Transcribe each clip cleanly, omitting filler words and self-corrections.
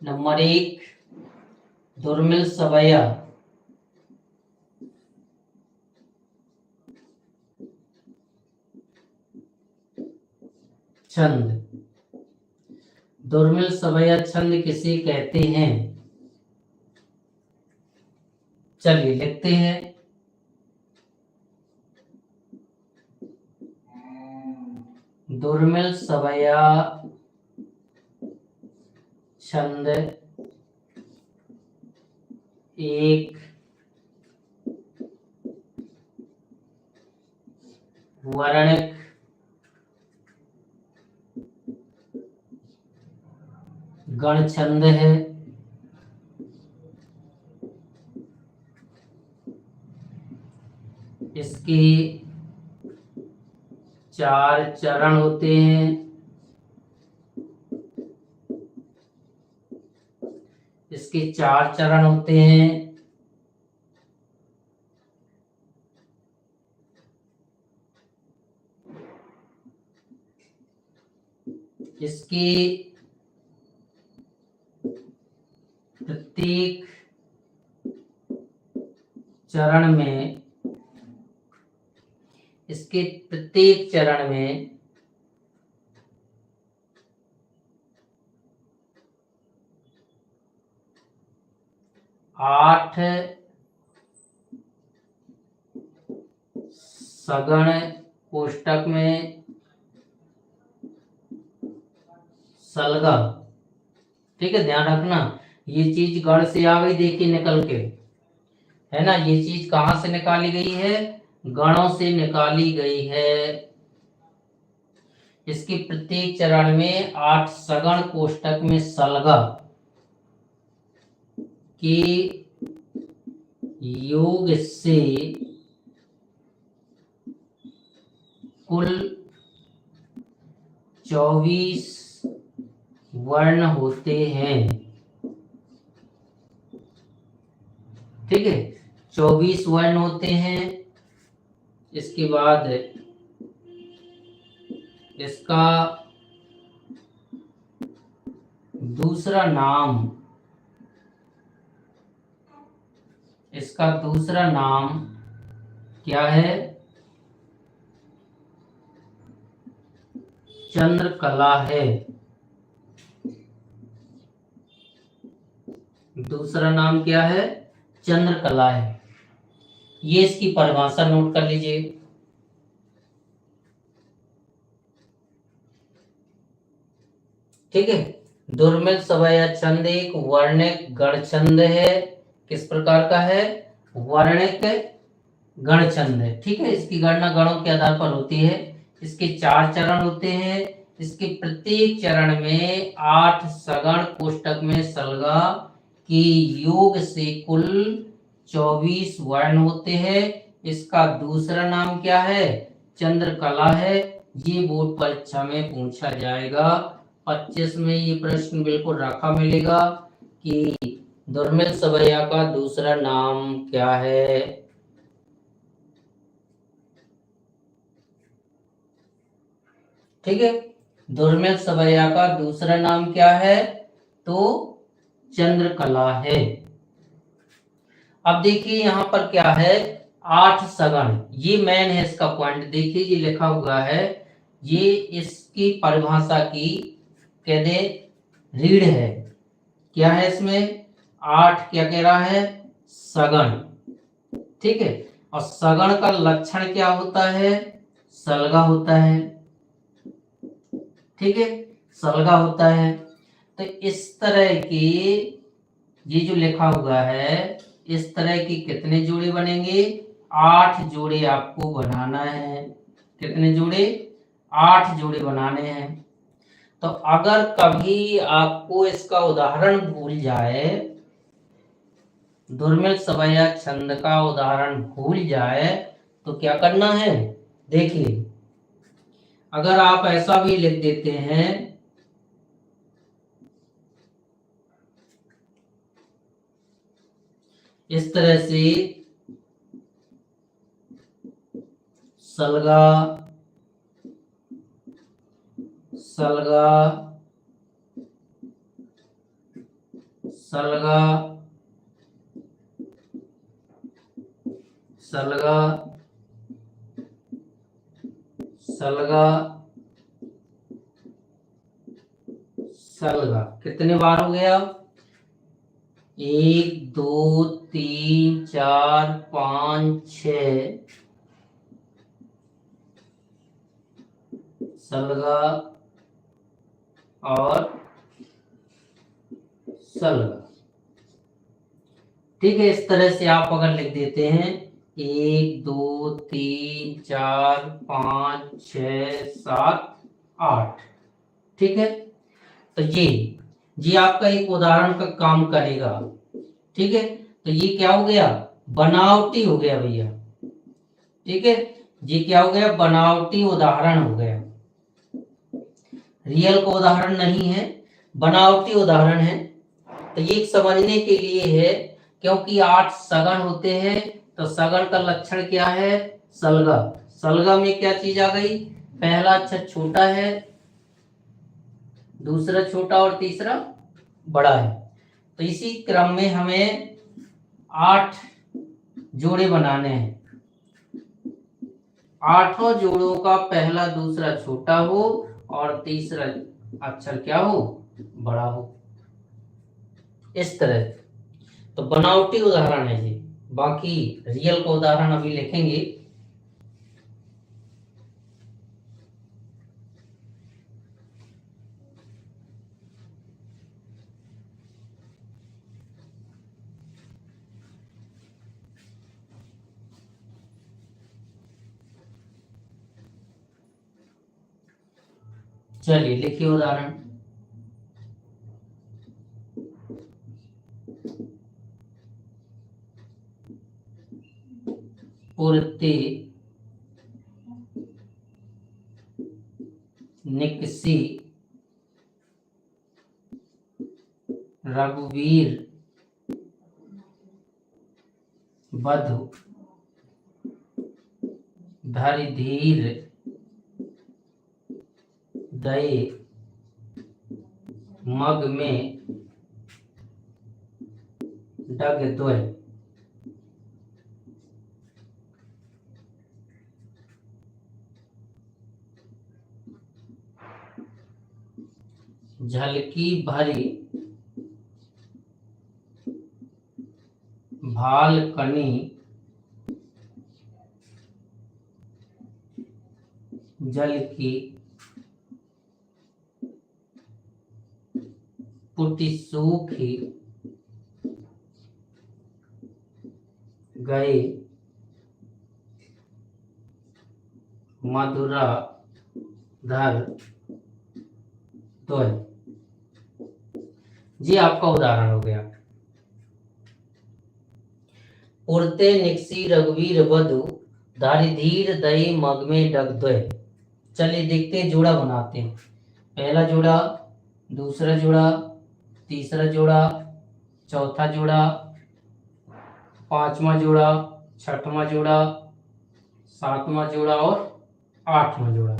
Number 1 दुर्मिल सवैया छंद। दुर्मिल सवैया छंद किसे कहते हैं? चलिए लिखते हैं। दुर्मिल सवैया छंद एक वर्णिक गण छंद है। इसके 4 चरण होते हैं। इसके 4 चरण होते हैं। इसके प्रत्येक चरण में 8 सगण कोष्टक में सलगा। ठीक है, ध्यान रखना ये चीज गण से आ गई, देखिए निकल के, है ना। ये चीज कहां से निकाली गई है? गणों से निकाली गई है। इसके प्रत्येक चरण में 8 सगण कोष्टक में सलगा के योग से कुल 24 वर्ण होते हैं। ठीक है, 24 वर्ण होते हैं। इसके बाद इसका दूसरा नाम क्या है? चंद्रकला है। दूसरा नाम क्या है? चंद्रकला है। ये इसकी परिभाषा नोट कर लीजिए। ठीक है, दुर्मिल सवैया छंद एक वर्णिक गण छंद है। किस प्रकार का है? वर्णिक गण छंद है। ठीक है, इसकी गणना गणों के आधार पर होती है। इसके 4 चरण होते हैं। इसके प्रत्येक चरण में 8 सगण कोष्टक में सलगा की योग से कुल 24 वर्ण होते हैं। इसका दूसरा नाम क्या है? चंद्रकला है। ये बोर्ड परीक्षा में पूछा जाएगा। 25 में ये प्रश्न बिल्कुल रखा मिलेगा कि दुर्मिल सवैया का दूसरा नाम क्या है। ठीक है, दुर्मिल सवैया का दूसरा नाम क्या है? तो चंद्रकला है। अब देखिए यहां पर क्या है? 8 सगण, ये मेन है इसका पॉइंट। देखिए ये लिखा हुआ है, ये इसकी परिभाषा की कह दे रीढ़ है। क्या है इसमें? 8 क्या कह रहा है? सगण। ठीक है, और सगण का लक्षण क्या होता है? सलगा होता है। ठीक है, सलगा होता है। तो इस तरह की ये जो लिखा हुआ है, इस तरह की कितने जोड़े बनेंगे? 8 जोड़े आपको बनाना है। कितने जोड़े? 8 जोड़े बनाने हैं। तो अगर कभी आपको इसका उदाहरण भूल जाए, दुर्मिल सवैया छंद का उदाहरण भूल जाए, तो क्या करना है? देखिए, अगर आप ऐसा भी लिख देते हैं, इस तरह से सलगा सलगा सलगा, सलगा, सलगा, सलगा। कितने बार हो गया? 1 2 3 4 5 6 सलगा और सलगा। ठीक है, इस तरह से आप अगर लिख देते हैं 1 2 3 4 5 6 7 8, ठीक है, तो ये आपका एक उदाहरण का काम करेगा। ठीक है, तो ये क्या हो गया? बनावटी हो गया भैया। ठीक है, ये क्या हो गया? बनावटी उदाहरण हो गया। रियल का उदाहरण नहीं है, बनावटी उदाहरण है। तो ये समझने के लिए है, क्योंकि 8 सगण होते हैं, तो सगण का लक्षण क्या है? सलगा। सलगा में क्या चीज आ गई? पहला अक्षर छोटा है, दूसरा छोटा और तीसरा बड़ा है। तो इसी क्रम में हमें 8 जोड़े बनाने हैं। 8 जोड़ों का पहला दूसरा छोटा हो और तीसरा अक्षर क्या हो? बड़ा हो, इस तरह। तो बनावटी उदाहरण है जी, बाकी रियल का उदाहरण अभी लिखेंगे। चलिए लिखिए उदाहरण। पुरते निकसी रघुवीर बधु धरि धीर दये मग में डग द्वय। झलकी भरी भाल कनी जल की पुटि सूखी गए मधुरा धर द्वय। जी आपका उदाहरण हो गया। पुरते निकसी रघुवीर वधु धारि धीर दई मग में डग द्वय। चलिए देखते हैं, जोड़ा बनाते हैं। पहला जोड़ा, दूसरा जोड़ा, तीसरा जोड़ा, चौथा जोड़ा, पांचवा जोड़ा, छठवां जोड़ा, सातवां जोड़ा और आठवां जोड़ा।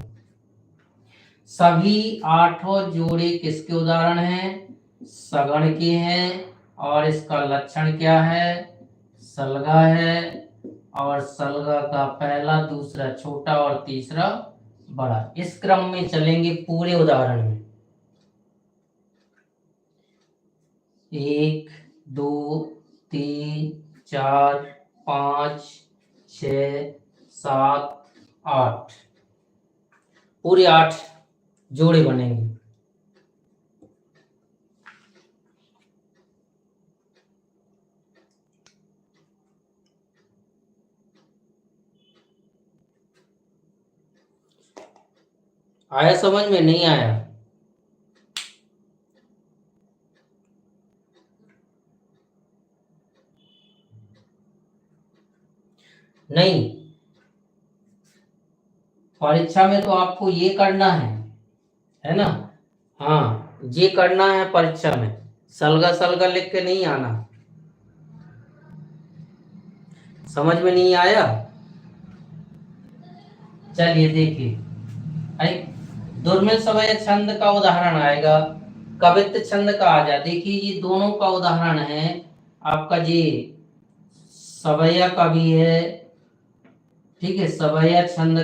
सभी 8 जोड़े किसके उदाहरण हैं? सगण के हैं। और इसका लक्षण क्या है? सलगा है। और सलगा का पहला दूसरा छोटा और तीसरा बड़ा। इस क्रम में चलेंगे पूरे उदाहरण में। 1 2 3 4 5 6 7 8, पूरे 8 जोड़े बनेंगे। आया समझ में? नहीं आया? नहीं, परीक्षा में तो आपको ये करना है ना? हाँ, ये करना है परीक्षा में। सलगा सलगा लिख के नहीं आना। समझ में नहीं आया? चलिए देखिए, दुर्मिल समय छंद का उदाहरण आएगा। कवित्व छंद का आ जाए। देखिए ये दोनों का उदाहरण है आपका जी, सवैया का भी है, ठीक है, सवैया छंद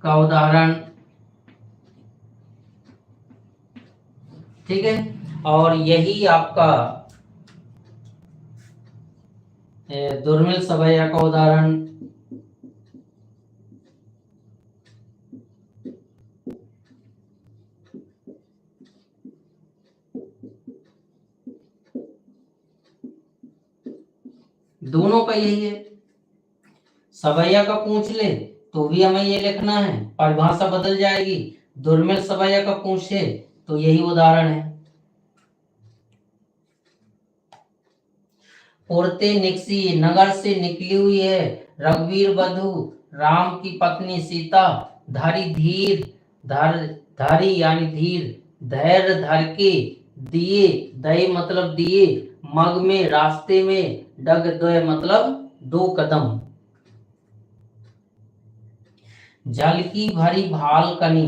का उदाहरण, ठीक है, और यही आपका दुर्मिल सवैया का उदाहरण। दोनों का यही है, सवैया का पूछ ले तो भी हमें ये लिखना है, परिभाषा बदल जाएगी। दुर्मिल सवैया का पूछे तो यही उदाहरण है। औरतें निकसी, नगर से निकली हुई है, रघुवीर वधु, राम की पत्नी सीता, धारी धीर, धारी यानी धीर, धैर्य धर के, दिए, दय मतलब दिए, मग में रास्ते में, डग द्वय मतलब दो कदम। जल की भरी भाल कनी,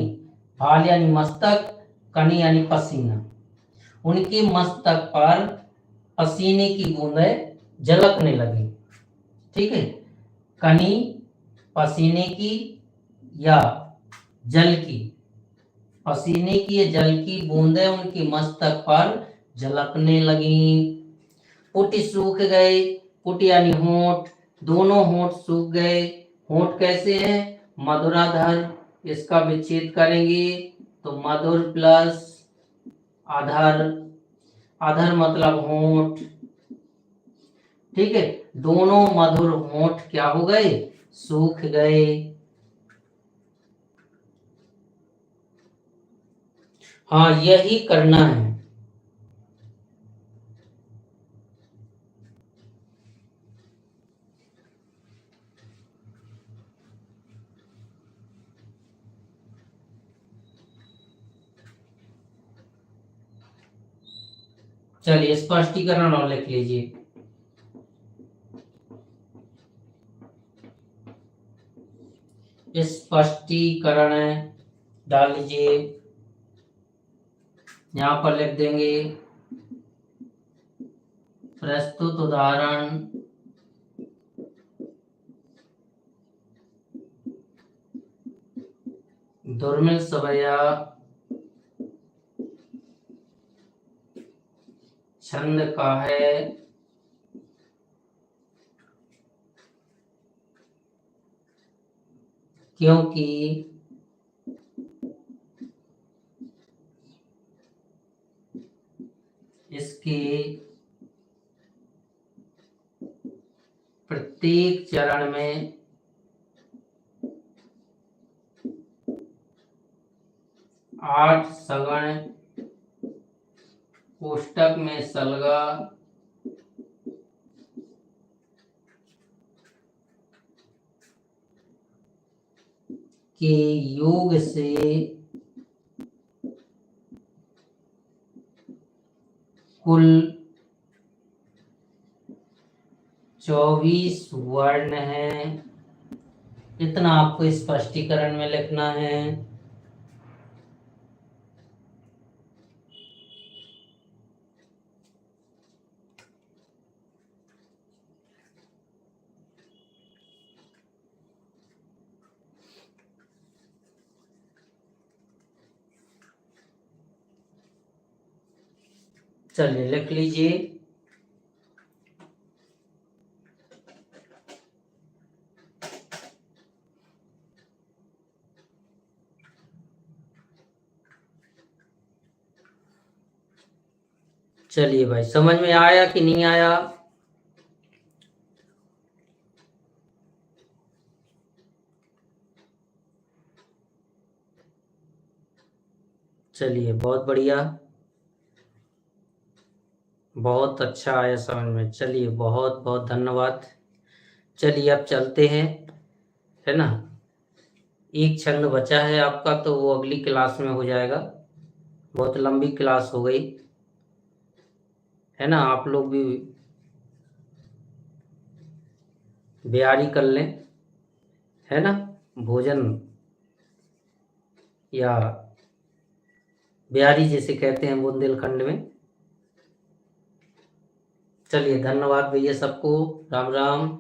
भाल यानी मस्तक, कनी यानी पसीना, उनके मस्तक पर पसीने की बूंदें झलकने लगी, ठीक है, कनी पसीने की या जल की, पसीने की या जल की बूंदें उनके मस्तक पर झलकने लगी। पुट सूख गए, पुट यानी होंठ, दोनों होंठ सूख गए। होंठ कैसे है, मधुराधर, इसका विच्छेद करेंगे तो मधुर प्लस आधर, आधर मतलब होंठ, ठीक है, दोनों मधुर होंठ क्या हो गए, सूख गए। हाँ यही करना है। चलिए स्पष्टीकरण और लिख लीजिए। स्पष्टीकरण डाल लीजिए, यहां पर लिख देंगे प्रस्तुत उदाहरण दुर्मिल सवैया छंद का है, क्योंकि इसके प्रत्येक चरण में 8 सगण कोष्टक में सलगा के योग से कुल 24 वर्ण है। इतना आपको स्पष्टीकरण में लिखना है। चलिए लिख लीजिए। चलिए भाई समझ में आया कि नहीं आया? चलिए बहुत बढ़िया, बहुत अच्छा आया समझ में। चलिए बहुत बहुत धन्यवाद। चलिए अब चलते हैं, है ना, एक छंद बचा है आपका तो वो अगली क्लास में हो जाएगा। बहुत लंबी क्लास हो गई, है ना, आप लोग भी बेयारी कर लें, है ना, भोजन या बिहारी जिसे कहते हैं बुंदेलखंड में। चलिए धन्यवाद भैया सबको, राम राम।